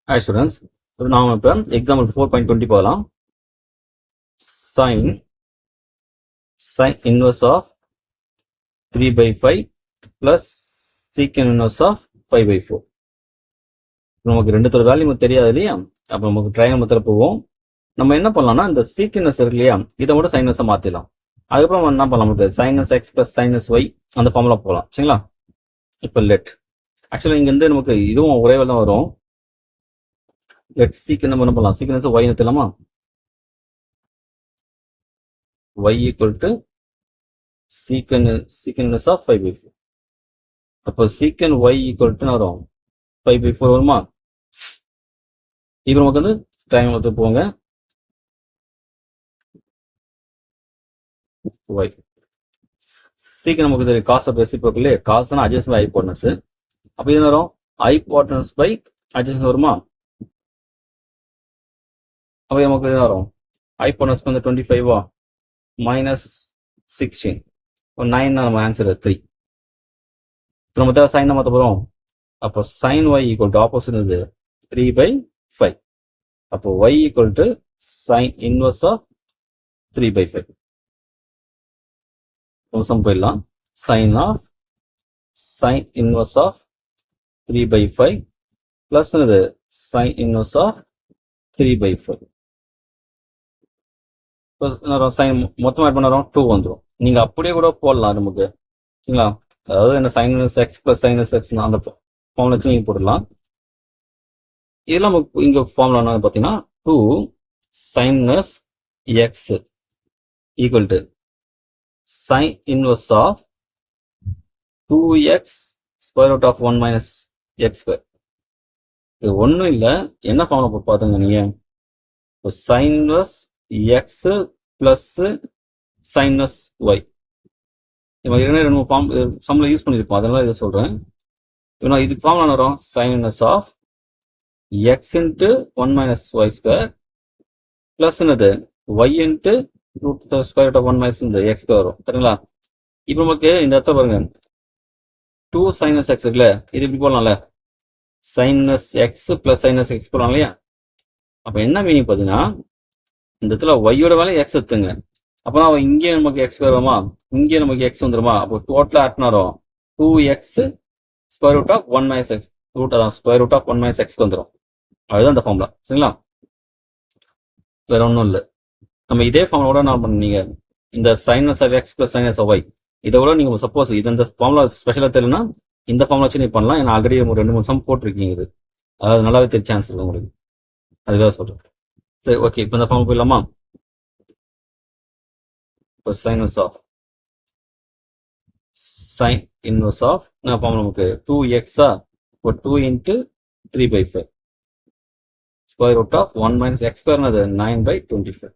Hi students, now example 4.20 போகலாம். Sin inverse of 3 by 5 plus secant inverse of 5 by 4. நமக்கு ரெண்டுத்தோட value தெரியாது இல்லையா? அப்போ நமக்கு ட்ரையாங்கிள் மெத்தட் போவோம். நம்ம என்ன பண்ணலாம்னா இந்த சீக்கன்ஸ் இருக்கு இல்லையா, இதை மட்டும் சைனஸை மாற்றிடலாம். அதுக்கப்புறம் என்ன பண்ணலாம், நமக்கு sinus x plus sinus y அந்த ஃபார்முலா போகலாம். சரிங்களா? இப்போ லெட் ஆக்சுவலாக இங்கேருந்து நமக்கு இதுவும் ஒரே தான் வரும். லெட் சீக்கன் நம்ம என்ன பண்ணலாம், சீக்கன்ஸ் ஒய் நிறுத்தலாமா? y equal to secant of 5 by 4. அப்போ secant y equal to வரும் 5 by 4 வருமா? இப்போ நமக்கு வந்து ட்ரையாங்கிள் மெத்தட் போங்க. y secant நமக்கு தெரியும் cos of reciprocal, cos னா adjacent by hypotenuse. அப்போ இது வரும் hypotenuse by adjacent வருமா? அப்போ நமக்கு இது வரும் hypotenuse வந்து 25 minus 16, 9 நம்ம ஆன்சர் 3. இப்போ நம்ம தேவை சைன் மாற்ற போகிறோம். அப்போ sin y equal to opposite இது 3 by 5. அப்போ y equal to sin inverse of 3 by 5. Some போயிடலாம். sin inverse of 3 by 5 plus இது sin inverse of 3 by 5. Sign மொத்தமாக ஆட் பண்ண 2 வந்துடும். நீங்கள் அப்படியே கூட போடலாம் நமக்கு. சரிங்களா? அதாவது என்ன sinus x plus sinus X அந்த ஃபார்முலா வச்சு நீங்கள் போடலாம். இதெல்லாம் நமக்கு இங்கே ஃபார்முலா என்ன பார்த்தீங்கன்னா 2 sinus x equal to sine inverse of 2x square root of 1 minus x square. இது ஒன்றும் இல்லை, என்ன ஃபார்முலா போட்டு பார்த்துங்க நீங்கள். இப்போ sine inverse x plus sinus y. நம்ம ரெண்டு ஃபார்ம் சம்மில் யூஸ் பண்ணியிருப்போம், அதெல்லாம் இதை சொல்கிறேன். இப்போ நான் இதுக்கு ஃபார்முலா வரும் sine of X into 1 minus Y square plus என்னது Y into root square root of 1 minus இந்த எக்ஸ் ஸ்கொயர் வரும். சரிங்களா? இப்போ நமக்கு இந்த இடத்துல பாருங்க 2 சைனஸ் எக்ஸ் இருக்குல்ல, இது இப்படி போடலாம்ல, sine X plus sine X போடலாம் இல்லையா? அப்போ என்ன மீனிங் பார்த்தீங்கன்னா இந்த இடத்துல ஒய்யோட வேலையை எக்ஸ் எடுத்துங்க. அப்போனா இங்கே நமக்கு எக்ஸ் வருமா, இங்கே நமக்கு எக்ஸ் வந்துருமா? அப்போ டோட்டலாக ஆட் பண்ணாரோம் 2x square root of 1 minus X root, அதான் ஸ்கொயர் ரூட் ஆஃப் 1 மைனஸ் எக்ஸ்க்கு வந்துடும். அதுதான் இந்த ஃபார்முலா. சரிங்களா? வேற ஒன்றும் இல்லை. நம்ம இதே ஃபார்முலோட நான் பண்ணீங்க இந்த sinus of x plus sinus of y இதை விட நீங்கள் சப்போஸ் இது இந்த ஃபார்முலா ஸ்பெஷலாக தெரியலன்னா இந்த ஃபார்முலா வச்சு நீ பண்ணலாம். ஏன்னா ஆல்ரெடி ஒரு 2-3 சம் போட்டிருக்கீங்க. இது அதாவது நல்லாவே தெரிய சான்ஸ் இருக்கு உங்களுக்கு. அதுக்காக சொல்கிறேன். சரி, ஓகே. இப்போ இந்த ஃபார்ம் போயிடலாமா? இப்போ sine of sine inverse of நான் ஃபார்ம் நமக்கு 2x இப்போ 2 into 3 by 5 square root of 1 minus X ஸ்கொயர்னது 9 by 25.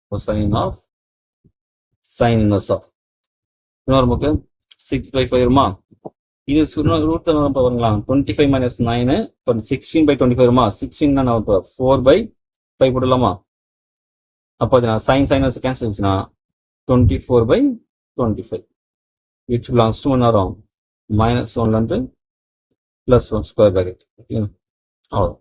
இப்போ sine of sine inverse of இன்னொரு நமக்கு 6 by 5 வருமா? இது ரூட் பாருங்களா 25 மைனஸ் 9 இப்போ 16 by 25 வருமா? 16 நான் இப்போ 4 by 5 போடலாமா? அப்போ அது நான் சைனஸ் கேன்சல் ஆச்சுன்னா 24 by 25 விச் பிலாங்ஸ் டு என்ன வரும் -1 ப்ளஸ் 1 ஸ்கொயர் பிராக்கெட். அவ்வளோ